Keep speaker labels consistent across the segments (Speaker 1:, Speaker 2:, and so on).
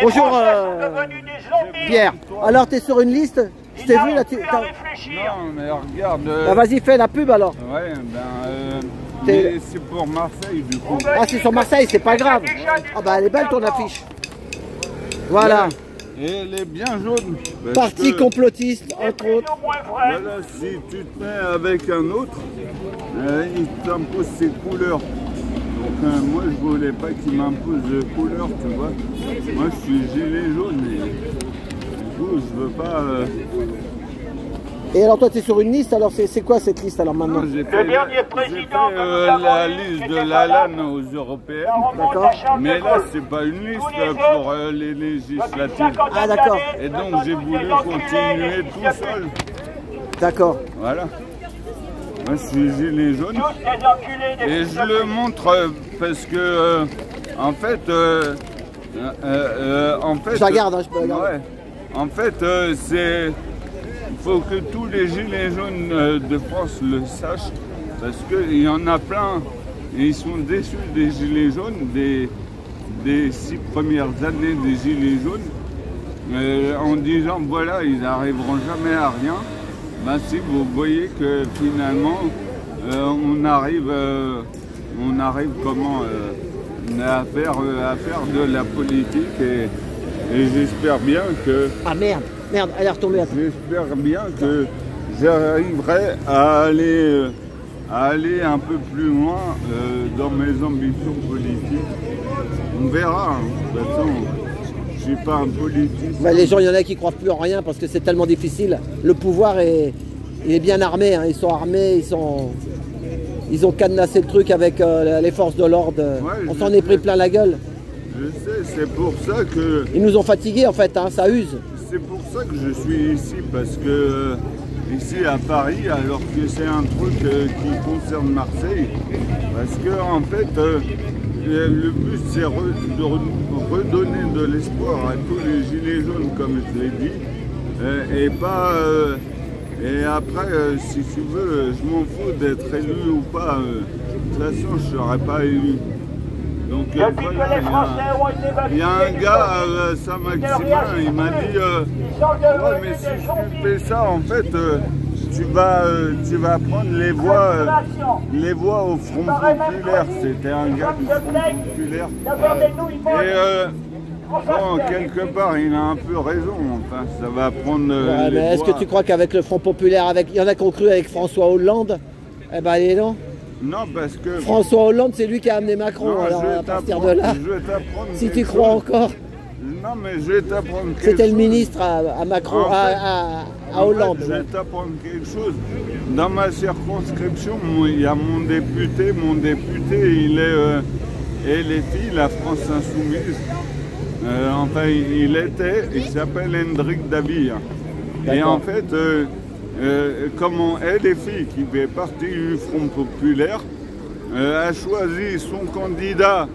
Speaker 1: Bonjour Pierre. Alors tu es sur une liste? Je t'ai vu là.
Speaker 2: Non mais regarde.
Speaker 1: Bah, vas-y, fais la pub alors.
Speaker 2: Ouais, mais c'est pour Marseille du coup.
Speaker 1: Ah, c'est sur Marseille, c'est pas grave. Ah bah elle est belle ton affiche. Voilà.
Speaker 2: Et elle est bien jaune.
Speaker 1: Parti complotiste, entre autres.
Speaker 2: Voilà, si tu te mets avec un autre, il t'impose ses couleurs. Donc moi je voulais pas qu'il m'impose de couleurs, tu vois. Moi je suis gilet jaune et du coup je veux pas...
Speaker 1: Et alors toi tu es sur une liste, alors c'est quoi cette liste alors maintenant?
Speaker 2: J'ai fait la liste de Lalanne aux européennes.
Speaker 1: D'accord.
Speaker 2: Mais là c'est pas une liste pour les législatives.
Speaker 1: Ah d'accord.
Speaker 2: Et donc j'ai voulu continuer tout seul.
Speaker 1: D'accord.
Speaker 2: Voilà. Moi je suis gilet jaune. Et je le montre parce que en fait...
Speaker 1: je regarde, hein, je peux regarder.
Speaker 2: Ouais. En fait c'est... Il faut que tous les gilets jaunes de France le sachent, parce qu'il y en a plein, et ils sont déçus des gilets jaunes, des 6 premières années des gilets jaunes, en disant voilà, ils n'arriveront jamais à rien. Ben si vous voyez que finalement, on arrive comment à faire de la politique, et j'espère bien que...
Speaker 1: Ah merde, elle est retombée.
Speaker 2: J'espère bien que j'arriverai à aller un peu plus loin dans mes ambitions politiques. On verra, hein. De toute façon, je ne suis pas un politicien.
Speaker 1: Bah, les gens, il y en a qui ne croient plus en rien parce que c'est tellement difficile. Le pouvoir il est bien armé, hein. Ils sont armés, ils ont cadenassé le truc avec les forces de l'ordre. Ouais, on s'en est pris plein la gueule.
Speaker 2: Je sais, c'est pour ça que...
Speaker 1: Ils nous ont fatigués en fait, hein, ça use.
Speaker 2: C'est pour ça que je suis ici, parce que ici à Paris, alors que c'est un truc qui concerne Marseille, parce que en fait, le but c'est de redonner de l'espoir à tous les gilets jaunes, comme je l'ai dit, et pas... et après, si tu veux, je m'en fous d'être élu ou pas, de toute façon je ne serai pas élu. Donc voilà, il y a un gars à Saint-Maximin, il m'a dit ouais, mais si tu fais ça, en fait, tu vas prendre les voix au Front Populaire. C'était un gars du Front Populaire. Et bon, quelque part, il a un peu raison. Enfin, ça va prendre.
Speaker 1: Ouais, mais est-ce que tu crois qu'avec le Front Populaire, il y en a qui ont cru avec François Hollande? Eh ben, allez, non.
Speaker 2: Non, parce que...
Speaker 1: François Hollande, c'est lui qui a amené Macron, non, alors à partir de là, si tu crois encore...
Speaker 2: Non, mais je vais t'apprendre quelque chose.
Speaker 1: C'était le ministre à Macron, à Hollande.
Speaker 2: Je vais t'apprendre quelque chose. Dans ma circonscription, il y a mon député, il est... et les filles, la France Insoumise. Enfin, il s'appelle Hendrik Dabi. Et en fait... comment les filles qui fait partie du Front Populaire a choisi son candidat,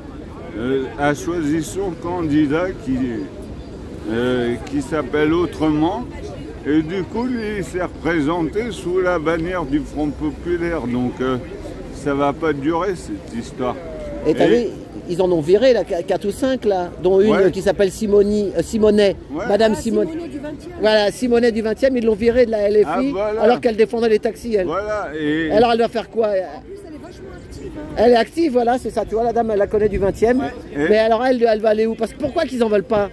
Speaker 2: qui s'appelle autrement, et du coup lui il s'est représenté sous la bannière du Front Populaire, donc ça va pas durer cette histoire.
Speaker 1: Et t'as vu, ils en ont viré là, 4 ou 5 là, dont une qui s'appelle Simonet, Madame Simonet. Voilà, Simonet du 20e, ils l'ont virée de la LFI voilà. Alors qu'elle défendait les taxis, elle.
Speaker 2: Voilà,
Speaker 1: alors elle va faire quoi? Elle est vachement active. Hein. Elle est active, voilà, c'est ça, tu vois, la dame, elle la connaît du 20e. Mais alors elle va aller où? Parce que pourquoi qu'ils en veulent pas?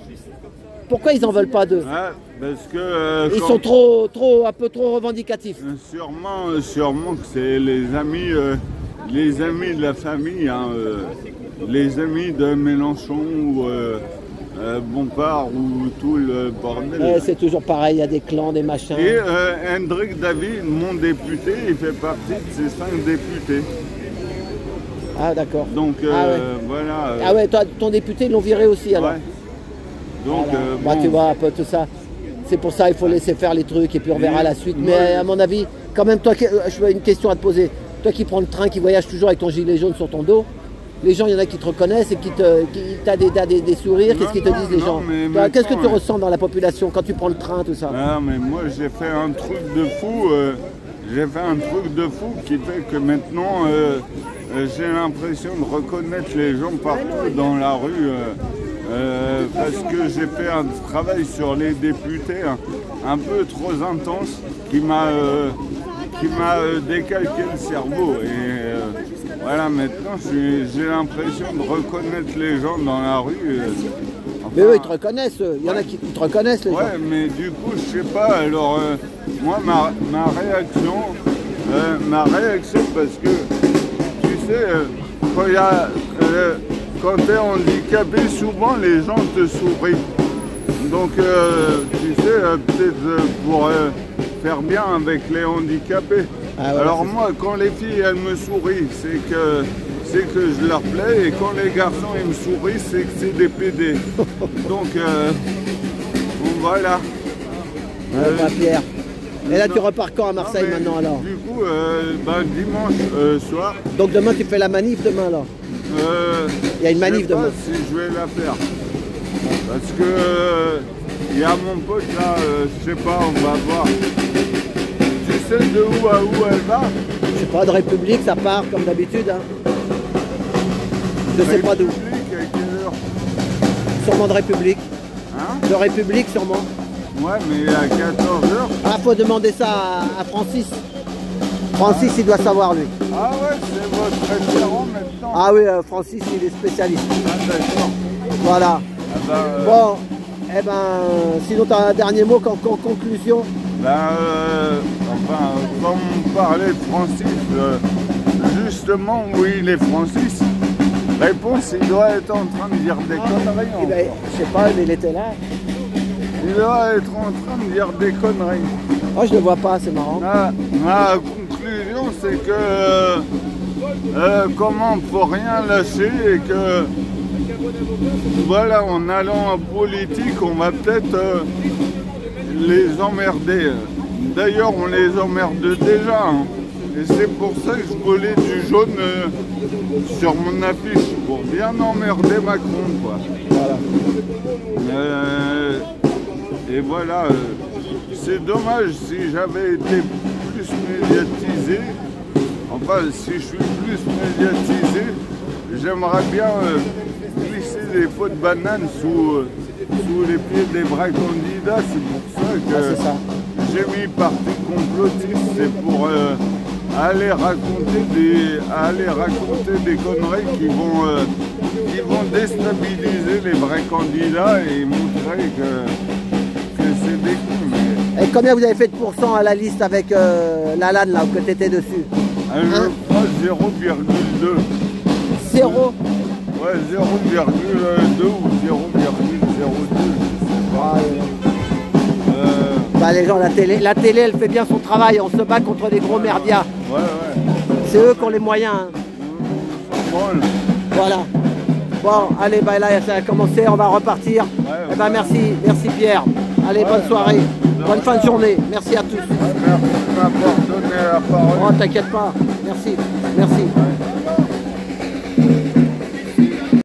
Speaker 1: Pourquoi ils en veulent pas d'eux?
Speaker 2: Parce que...
Speaker 1: ils sont un peu trop revendicatifs.
Speaker 2: Sûrement que c'est les amis de la famille, hein, les amis de Mélenchon ou Bompard ou tout le bordel.
Speaker 1: C'est toujours pareil, il y a des clans, des machins.
Speaker 2: Et Hendrik Dabi, mon député, il fait partie de ces 5 députés.
Speaker 1: Ah d'accord.
Speaker 2: Donc voilà.
Speaker 1: Ah ouais, toi, ton député, ils l'ont viré aussi alors.
Speaker 2: Ouais. Donc
Speaker 1: bah, tu vois un peu tout ça. C'est pour ça il faut laisser faire les trucs et puis on verra la suite. Mais à mon avis, quand même, toi, je veux une question à te poser. Toi qui prends le train, qui voyage toujours avec ton gilet jaune sur ton dos, les gens, il y en a qui te reconnaissent et qui t'as des sourires. Qu'est-ce qu'ils te disent les gens? Qu'est-ce que tu ressens dans la population quand tu prends le train, tout ça?
Speaker 2: Non, mais moi j'ai fait un truc de fou. J'ai fait un truc de fou qui fait que maintenant j'ai l'impression de reconnaître les gens partout dans la rue. Parce que j'ai fait un travail sur les députés un peu trop intense qui m'a décalqué le cerveau. Et voilà, maintenant j'ai l'impression de reconnaître les gens dans la rue. Enfin,
Speaker 1: mais eux, ils te reconnaissent. Il y en a qui te reconnaissent, les gens.
Speaker 2: Ouais, mais du coup, je sais pas. Alors, moi, ma réaction, parce que tu sais, quand tu es handicapé, souvent les gens te sourient. Donc, tu sais, peut-être pour faire bien avec les handicapés.
Speaker 1: Ah ouais,
Speaker 2: alors moi, quand les filles, elles me sourient, c'est que je leur plais. Et quand les garçons, ils me sourient, c'est que c'est des PD. Donc, bon, voilà.
Speaker 1: Ouais, Pierre. Et là, tu repars quand à Marseille maintenant, alors?
Speaker 2: Du coup, dimanche soir.
Speaker 1: Donc demain, tu fais la manif demain, alors? Il y a une manif demain.
Speaker 2: Je sais pas si je vais la faire. Parce que il y a mon pote là, je sais pas, on va voir. Tu sais de où à où elle va?
Speaker 1: Je sais pas, de République, ça part comme d'habitude. Hein. Je sais pas d'où.
Speaker 2: République, à quelle heure?
Speaker 1: Sûrement de République.
Speaker 2: Hein?
Speaker 1: De République, sûrement.
Speaker 2: Ouais, mais à 14h.
Speaker 1: Ah, faut demander ça à Francis. Francis, il doit savoir, lui.
Speaker 2: Ah ouais, c'est votre référent maintenant.
Speaker 1: Ah oui, Francis, il est spécialiste.
Speaker 2: Ah d'accord.
Speaker 1: Voilà.
Speaker 2: Ah ben,
Speaker 1: Bon, eh ben, sinon, tu as un dernier mot en conclusion?
Speaker 2: Enfin, comme on parlait de Francis, justement, où il est Francis, réponse, il doit être en train de dire des conneries.
Speaker 1: Eh ben, je sais pas, mais il était là.
Speaker 2: Il doit être en train de dire des conneries.
Speaker 1: Oh, je le vois pas, c'est marrant.
Speaker 2: Ma conclusion, c'est que comment faut rien lâcher et que voilà, en allant en politique, on va peut-être les emmerder. D'ailleurs, on les emmerde déjà. Hein. Et c'est pour ça que je volais du jaune sur mon affiche, pour bien emmerder Macron, quoi.
Speaker 1: Voilà.
Speaker 2: Et voilà, c'est dommage si j'avais été plus médiatisé. Enfin, si je suis plus médiatisé, j'aimerais bien glisser des pots de banane sous les pieds des vrais candidats. C'est pour ça que j'ai mis parti complotiste. C'est pour aller raconter des conneries qui vont déstabiliser les vrais candidats et montrer que c'est des cons. Mais...
Speaker 1: Et combien vous avez fait de pourcents à la liste avec Lalanne, là, que tu étais dessus?
Speaker 2: Je crois 0,2.
Speaker 1: 0?
Speaker 2: Ouais, 0,2 ou 0,02, je sais pas.
Speaker 1: Bah, les gens, la télé, elle fait bien son travail. On se bat contre des gros merdias.
Speaker 2: Ouais.
Speaker 1: C'est eux qui ont les moyens. Hein.
Speaker 2: Bon.
Speaker 1: Voilà. Bon, allez, bah là, ça a commencé, on va repartir. Eh ben, merci Pierre. Allez, bonne soirée, bonne fin de journée. Merci à tous.
Speaker 2: Merci de m'avoir donné la parole.
Speaker 1: Oh, t'inquiète pas. Merci.